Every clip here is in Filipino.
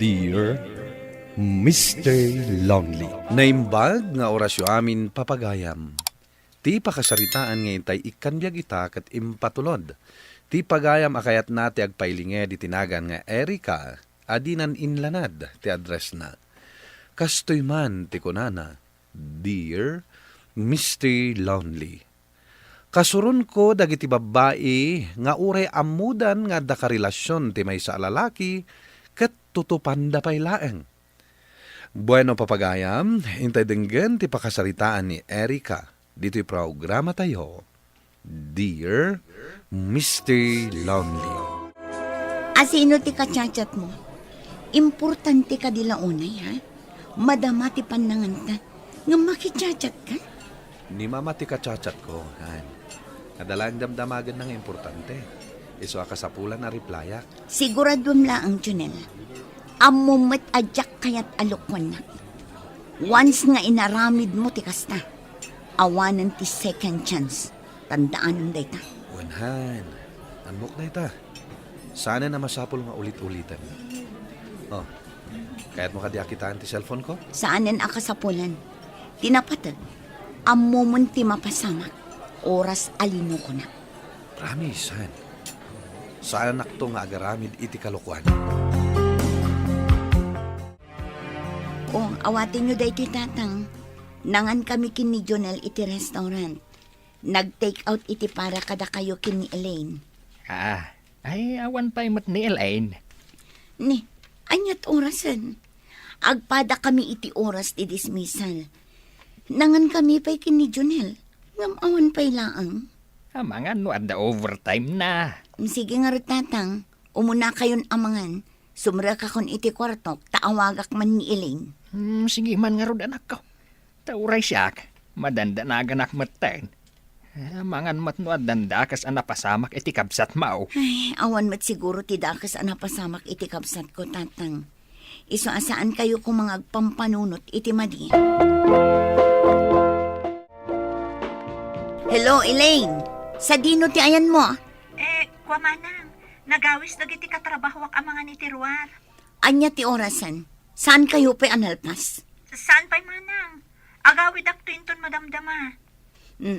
Dear Mr. Lonely. Naimbag nga orasyo amin papagayam. Ti pakasaritaan nga itay ikanbyag ita kat impatulod. Ti pagayam akayat nati agpailinge di tinagan nga Erika, adinan inlanad ti address na. Kastoy man ti kunana, Dear Mr. Lonely. Kasurun ko dagiti babae nga ure amudan nga da karelasyon ti may sa lalaki ket tutupan da pay laeng. Bueno papagayam, intay denggen ti pakasaritaan ni Erika. Dito'y programa tayo, Dear Mr. Lonely. Asino ti kachat mo? Importante ka dila unay, ha? Madama ti panangan ka. Nga makichat ka? Ni mama ti kachat ko, han. Nadalang damdamagan ng importante. Iso akasapulan na replyak. Siguradom laang, Junel. Amumet adyak kayat alukwan na. Once nga inaramid mo ti kasta, awanan ti second chance. Tandaan nun day ta. Wanhan, anmok na ita. Sana na masapol nga ulit-ulitan. Oh, kaya't mo kadiakitaan ti cellphone ko? Saanan akasapulan? Tinapatag. Amumon ti mapasamak. Oras alino ko na. Promise, han. Saan nakto nga agaramid iti kalukwan? O, awatin nyo day ti tatang. Nangan kami kin ni Jonel iti restaurant. Nag-take out iti para kada kayo kin ni Elaine. Ay awan pa imat ni Elaine. Ni, anyat orasan. Agpada kami iti oras ti dismissal. Nangan kami pa'y kin ni Jonel. Ngamawan pa'y laang. Mga no at the overtime na. Sige nga rin tatang. Umuna kayon amangan. Sumra ka kon iti kwartok. Taawagak man ni Elaine. Sige man nga ron anak ko. Tauray siyak. Madanda na aganak maten. Mangan mat no at danda kas anapasamak iti kabsat mao. Ay, awan mat siguro ti dakas anapasamak iti kabsat ko tatang. Iso asaan kayo kung mga agpampanunot iti madi. Hello, Elaine. Sa dino ti ayan mo? Kwa manang. Nagawis dagiti katrabahwak ang mga ni Tiruar. Anya ti orasan. Saan kayo pa'y analpas? Saan pa'y manang? Agawid akto inton madamdama.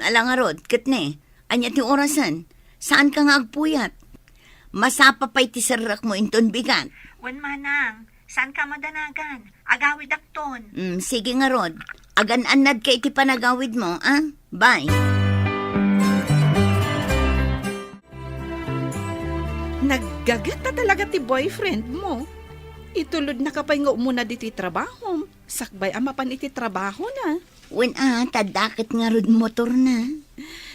Alang nga rod, katne. Anya ti orasan. Saan ka nga agpuyat? Masapa pa'y ti sarak mo inton bigat. Wen manang, saan ka madanagan? Agawid akton. Sige nga rod. Agan-anad ka iti panagawid mo, ah? Bye. Naggagat na talaga ti boyfriend mo. Itulod na kapay nga umuna diti trabaho. Sakbay amapan iti trabaho na. Wen tadakit nga rod motor na.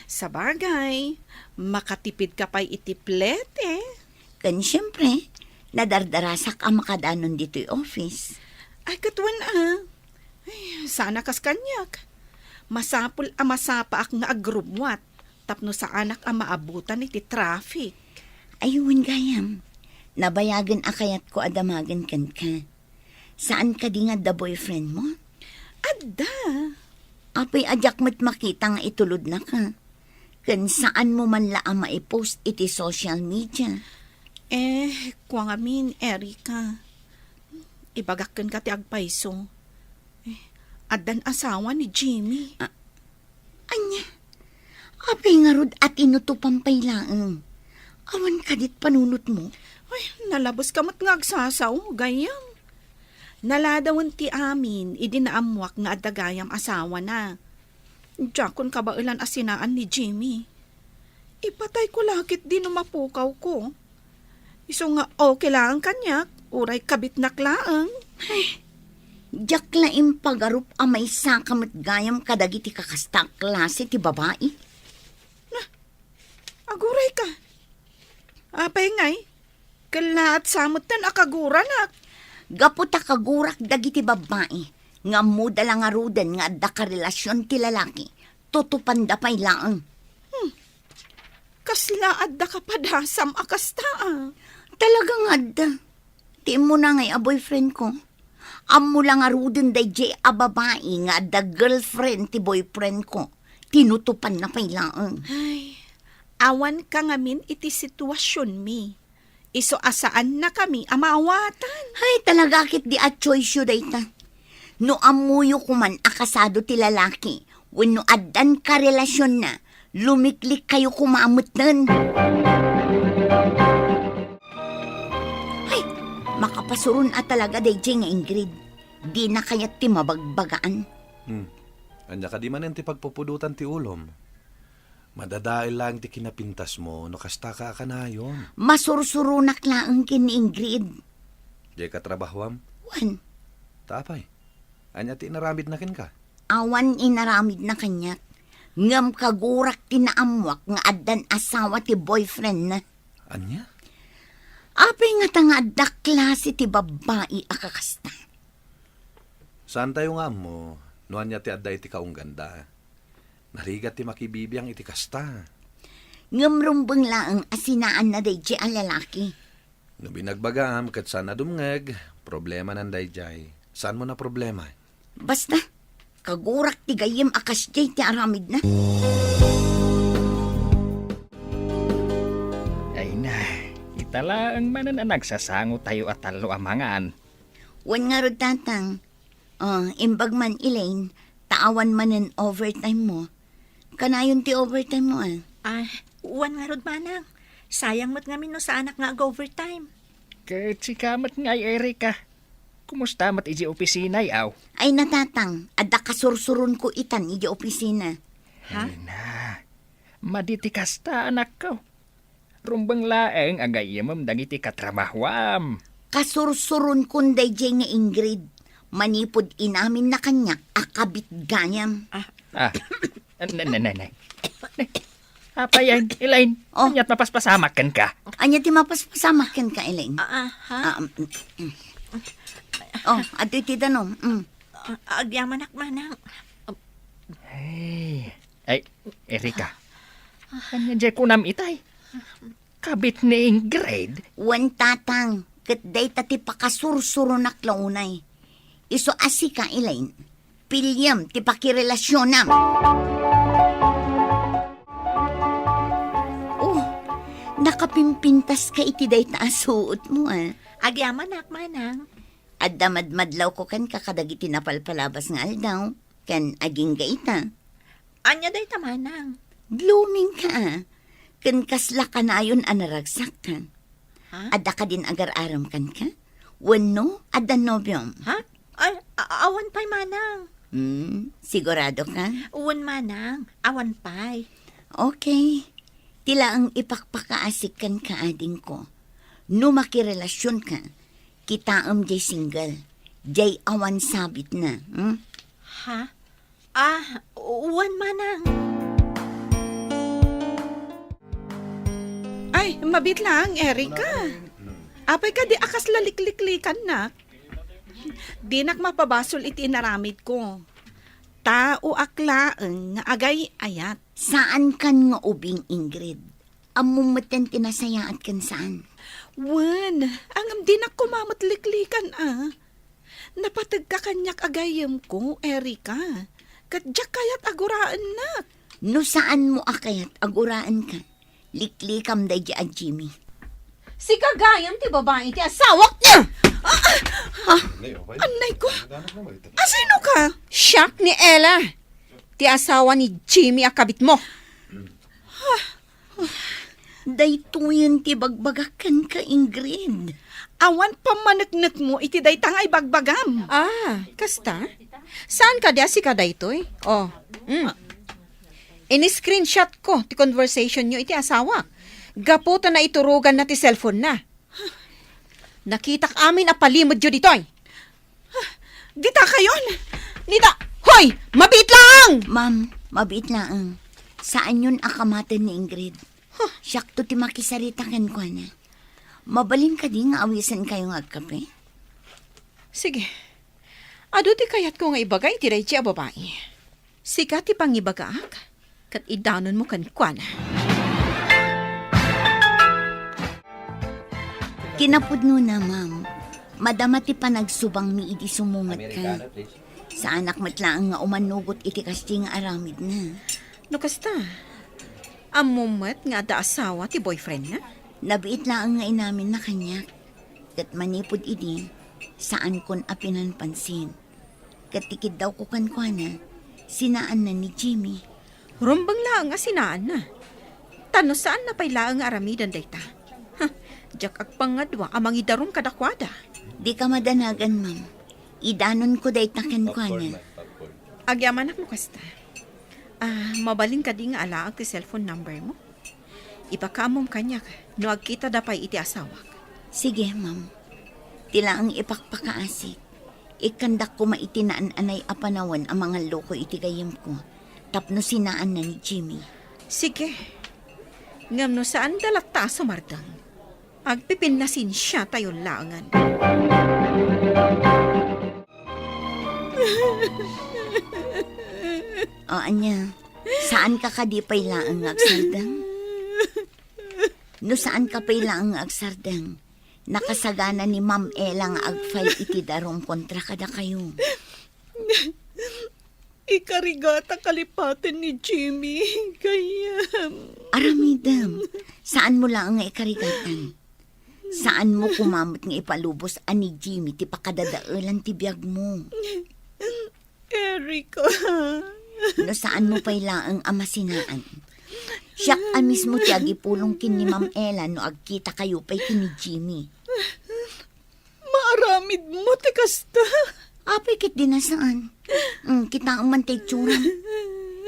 Sa bagay, makatipid ka pa'y iti plete. Kan siyempre, nadardarasak ang makadanon dito'y office. Ay katwan Ay, sana kas kanyak. Masapul masapa ak nga agrumwat. Tapno sa anak ang maabutan iti traffic. Ayun gayam, nabayagan akayat ko adamagan kan ka. Saan ka di nga da boyfriend mo? Adda. Apay adyak mo't makita nga itulod na ka. Kan saan mo man laang maipost iti social media. Kuwang amin, Erika. Ibagakan ka ti agpaiso. Addan asawa ni Jimmy. Anya, apay nga rod at inutupan pay laang. Awan ka dit panunot mo. Ay, nalabos ka mat nga agsasaw, gayam. Naladawan ti amin, idinaamuak nga adagayam asawa na. Diyakon ka ba ilan asinaan ni Jimmy? Ipatay ko lakit din mapukaw ko. Iso nga okay lang kanyak, uray kabit naklaang. Ay, diyak laing pagarup amay sakamat gayam kadagiti kakasta klase ti babae. Aguray ka. Apay ngay, kalaat samutan akagura na. Gaputa kagurak dagiti babae. Nga muda lang arudan nga adda ka relasyon ti lalaki. Tutupan da pay laang. Kasla adda ka padasam akasta Talagang adda. Ti mo na ngay a boyfriend ko. Amo lang arudan day jay a babae nga adda girlfriend ti boyfriend ko. Tinutupan na pay laang. Ay, awan ka ngamin iti sitwasyon mi. Iso asaan na kami amawatan. Ay, talaga kit di at choice yun dayta. No amuyo kuman akasado ti lalaki, wenno addan ka relasyon na, lumiklik kayo kumamot nun. Ay, makapasurun at talaga dayjay nga Ingrid. Di na kayat ti mabagbagaan. Anya ka di man ti pagpupudutan ti ulom. Madadail lang ti kinapintas mo, no kasta ka kanayon. Masursurunak laang kin ni Ingrid. Di ka trabahwam, Wan, tapay. Anya ti naramid na kin ka. awan inaramid na kanyak. Ngam kagurak tinaamwak nga addan asawa ti boyfriend na. Anya? Apay nga tanga adda klase ti babae akakasta. Saan tayo nga mo, no anya ti adda iti kaung ganda. Narigat ti makibibiyang iti kasta. Ngam rumbang laang asinaan na dayjay ang lalaki. No binagbagam, kat saan na dumngeg, problema nan dayjay. Saan mo na problema? Basta, kagurak ti gayem akas jay ti aramid na. Ay na, itala ang manan na nagsasango tayo at talo amangan. Wan nga rod tatang, imbag man Elaine, taawan man ang overtime mo. Kanayon ti overtime mo Uwan nga rod manang. Sayang mo't nga no sa anak nga ag-overtime. Kahit si kamat nga Erika. Kumusta mat iji opisina yaw? Ay natatang, adda kasursurun ko itan iji opisina. Ha? Ay na, maditi kasta anak ko. Rumbang laeng agayamam dagiti katrabahwam. Kasursurun kun dayjay nga Ingrid. Manipod inamin na kanyak akabit gayam. Ah, nanay. Apa yan, Elaine? Oh. Anyat mapaspasamak kan ka. Anya ti mapaspasamakan ka, Elaine? Ha? Ato iti danom. Agyaman ak manang. Ay, Erika. Kanya dyan kunam itay. Kabit ni Ingrid. Wan tatang, kat day tati pakasursurunak launay. Iso asika, Elaine. Pilyam ti pakirelasyonam. Nakapimpintas ka iti day taasuot mo Agyaman ak manang. Adda madmadlaw ko kan kakadagiti napalpalabas nga aldaw. Kan aging gaita. Anya day tamanang. Blooming ka Kan kasla ka na ayon anaragsak ka. Ha? Adda ka din agar-aram kan ka? Wano, adda nobyom. Ha? Ay, awan pa'y manang. Sigurado ka? Uwan manang. Awan pa'y. Okay. Tila ang ipakpakaasikan ka ading ko. No makirelasyon ka, kita jay single. Jay awan sabit na. Ha? Uwan manang. Ay, mabit lang, Erika. Apay ka di akas lalikliklikan na. Di nak mapabasol iti inaramid ko. Tao aklaeng nga agay ayat. Saan kan nga ubing Ingrid? Amumatan tinasayaat kan saan? Wan, angam di nak kumamot liklikan Napatag ka kanyak agayam ko, Erika. Kadyak kayat aguraan na. No saan mo akayat aguraan ka? Liklikam day di Jimmy. Si kagayam ti babae ti asawak niya. Anay ko, asino ka? Siyak ni Ella. Ti asawa ni Jimmy akabit mo. Dayto yun ti bagbagakan ka, Ingrid. Awan pamanagnak mo iti day tangay bagbagam. Kasta? Saan ka dia si kadaytoy? Ini-screenshot ko ti conversation nyo iti asawa. Gaputa na iturugan na ti cellphone na. Nakitak amin a palimod yun ditoy. Dita kayon. Nita, hoy! Mabit lang! Ma'am, mabit lang. Saan yun akamatan ni Ingrid? Siyak to ti makisarita kan ko na. Mabalin ka di nga awisan kayo nga agkape? Sige. Ado ti kayat ko nga ibagay ti Reggie a babae. Siga ti pangibagaak. Kat idanon mo kan kuana. Kinapudno na, ma'am. Madama ti panagsubang mi idi sumungat ka. Sa anak matlaang nga umanugot iti kasti nga aramid na. No kasta, amumat nga da asawa ti boyfriend na? Nabiit lang nga inamin na kanya. Kat manipod idi, saan kon apinan pansin. Katikid daw ko kankwana, sinaan na ni Jimmy. Rumbang lang nga sinaan na. Tano saan na pay laang aramidan dayta? Ha, jak agpangadwa amang idarum kadakwada. Di ka madanagan, ma'am. Idanon ko day kankwana. Agyaman mo kasta. Mabalin ka di nga alaag ti cellphone number mo. Ipakamom kanya no agkita dapay iti asawak. Sige, ma'am. Tila ang ipakpakaasik. Ikandak ko maitinaan anay apanawan ang mga loko itigayim ko. Tapno sinaan na ni Jimmy. Sige. Ngam no saan dalata sumardang. Agpipinasin siya tayo langan. O, anya, saan ka kadipay laang agsardang? No saan ka pay laang agsardang? Nakasagana ni Ma'am Ella nga agfile iti darong kontra kada kayo. Ikarigata kalipatin ni Jimmy. Gayam. Aramidam, saan mo lang nga ikarigatan? Saan mo kumamot nga ipalubos ani Jimmy ti pakadadaulan ti biyag mo? Erica. No saan mo pay laang amasinaan? Siyak mismo ti agipulong kin ni Ma'am Ella no agkita kayo pay kin ni Jimmy. Maaramid mo, tikasta. Apay kit din na saan? Kita ang mantay tsuram.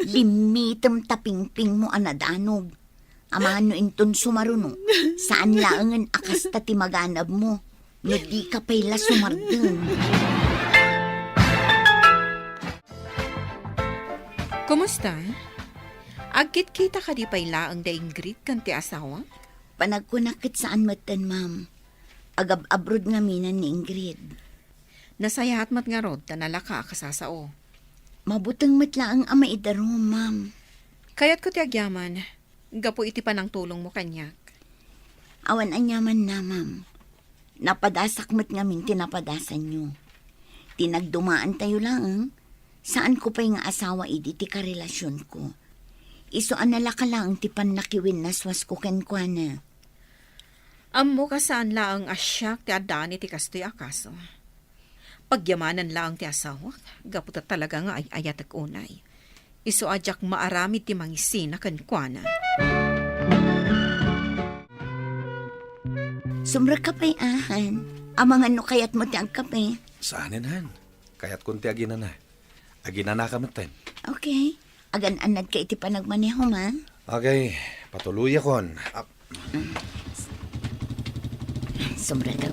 Limitem tapingping mo anadanog. Amahan no inton sumaruno. Saan laangan akasta ti maganab mo? No di ka payla sumardeng. Kumusta? Agkit kita ka di pay laang da Ingrid kan ti asawa? Panagkunakit saan matan, ma'am. Agab-abroad nga minan ni Ingrid. Nasayahat mat nga rod, tanala ka kasasao. Mabutang matla ang ama idaro, ma'am. Kaya't ko ti agyaman, gapo iti panang tulong mo kanyak. Awan anyaman na, ma'am. Napadasak mat ngamin tinapadasan nyo. Tinagdumaan tayo lang. Saan ko pa'y nga asawa idi ti karelasyon ko. Isuan nala ka lang ti panlakiwin naswas ko kenkwana. Ammo ka saan laang asyak ti adani ti kastoy akaso. Pagyamanan laang ti asawa, gapo ta talaga nga ay ayatag unay. Isu ajak maaramid ti mangisina kenkwana. Sumra ka pa'y ahan. Amang ano kayat mo ti ang kape. Saanin han? Kaya't kunti aginan na. Aginan na kamaten. Okay. Agan-anad ka iti panagmaneho, ma. Okay, patuloy akon. Sumra ka.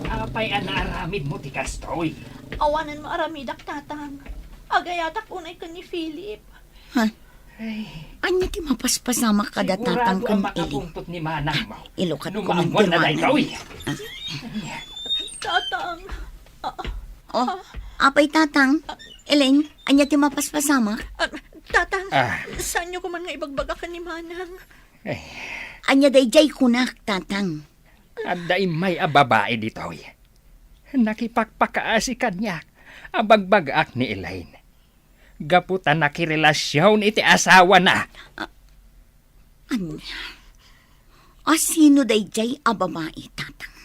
Apay anaaramid mo ti kastoy. Awanan mo aramidak tatang. Agayatak unay ka ni Philip. Ha? Ay, Anya ti mapaspasama kada tatang sigurado ang kan ili. makapungtot ni Manang mo. Ilukat ko Numaamwan na dahi kawi. Tatang. Oh, apay tatang. Elaine, anya ti mapaspasama? Tatang, Ah. saan nyo kuman nga ibagbaga ka ni Manang? Ay, Anya day jay kunak, tatang. at daim may ababae dito. Nakipagpakaasi kanya. Abagbagak ni Elaine. Gaputan na kirelasyon iti asawa na. Anya? Sino day jay ababae, tatang?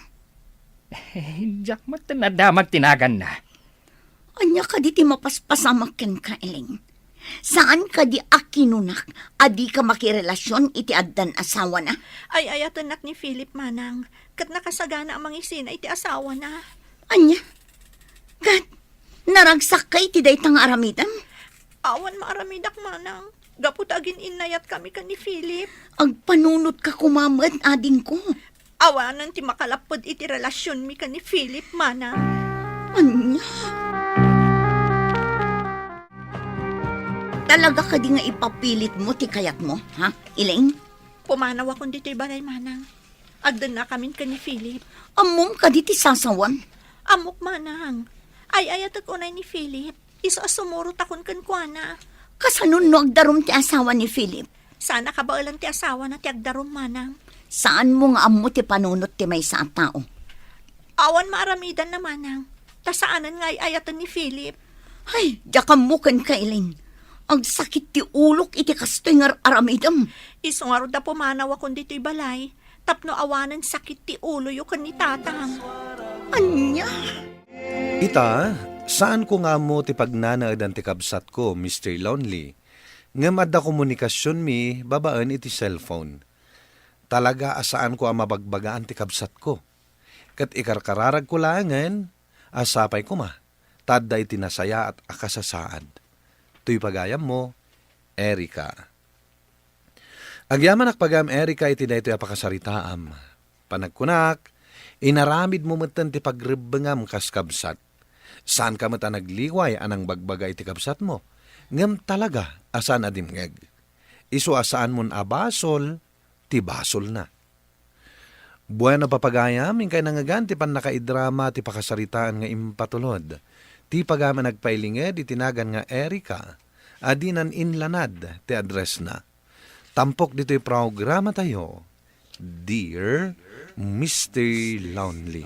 Diyak mo tinadamag tinagan na. Anya ka di ti mapaspasama ken ka, Elaine? Saan ka di akinunak? Adi ka makirelasyon iti addan asawa na? Ay ayatan nak ni Philip Manang. Kat nakasagana ang mangisina iti asawa na. Anya? Kat, naragsak ka iti daytang aramidan? Awan maaramidak Manang. Gaput agin inayat kami ka ni Philip. Agpanunot ka kumamad, ading ko. Awanan ti makalapod iti relasyon mi ka ni Philip Manang. Anya? Talaga ka di nga ipapilit mo ti kayat mo, ha? Elaine? Pumanaw akong dito'y bagay Manang. Agdan na kami ka ni Philip. Amom ka di ti sasawan? Amok Manang. Ay ayat unay ni Philip. Isa sumurot akon kankwana. Kasanon no agdarom ti asawa ni Philip? Sana ka ba ti asawa na ti agdarom Manang? Saan mo nga amo ti panunot ti may sa tao? Awan maaramidan na Manang. Ta saanan nga ay ayatan ni Philip. Ay, diyakamukan ka, Elaine. Ang sakit ti ulok iti kastoy nga aramidam. Isungaro da pumanaw akong dito'y balay. Tapno awanan sakit ti ulo yu kan ni tatang. Anya? Ita, saan ko nga mo ti pagnanaadan ti kabsat ko, Mr. Lonely? Nga madda komunikasyon mi, babaan iti cellphone. Talaga asaan ko ang mabagbagaan ti kabsat ko. Kat ikarkararag ko langan, asapay ko ma. Tadda iti nasaya at akasasaad. Tuy pagayam mo, Erika. Agyaman akpagam Erika iti daytoy apakasaritaam. Panagkunak, inaramid mo metten ti pagrebengam kas kabsat. Saan ka mata nagliway anang bagbagay ti kabsat mo? Ngem talaga asan adimngeg. Isu asaan mon abasol, ti basol na. Bueno papagayam, ingkay nangagan ti pan nakaidrama ti pakasaritaan nga impatulod. Ti pagama nagpailinged itinagan nga Erika, adinan inlanad ti address na. Tampok dito'y programa tayo, Dear Mr. Lonely.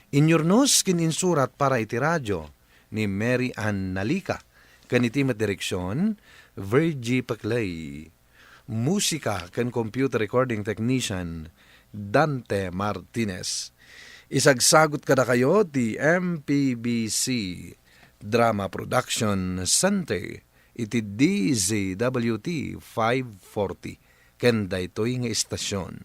Inyornos kininsurat para iti radyo ni Mary Ann Nalika, kanitimat direksyon, Virgie Paclay. Musika kan computer recording technician, Dante Martinez. Isagsagot kada kayo ti MPBC Drama Production Center iti DZWT 540 ken daytoy nga istasyon.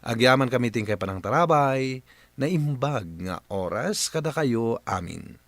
Agyaman kami tingkay panang tarabay na imbag nga oras kada kayo amin.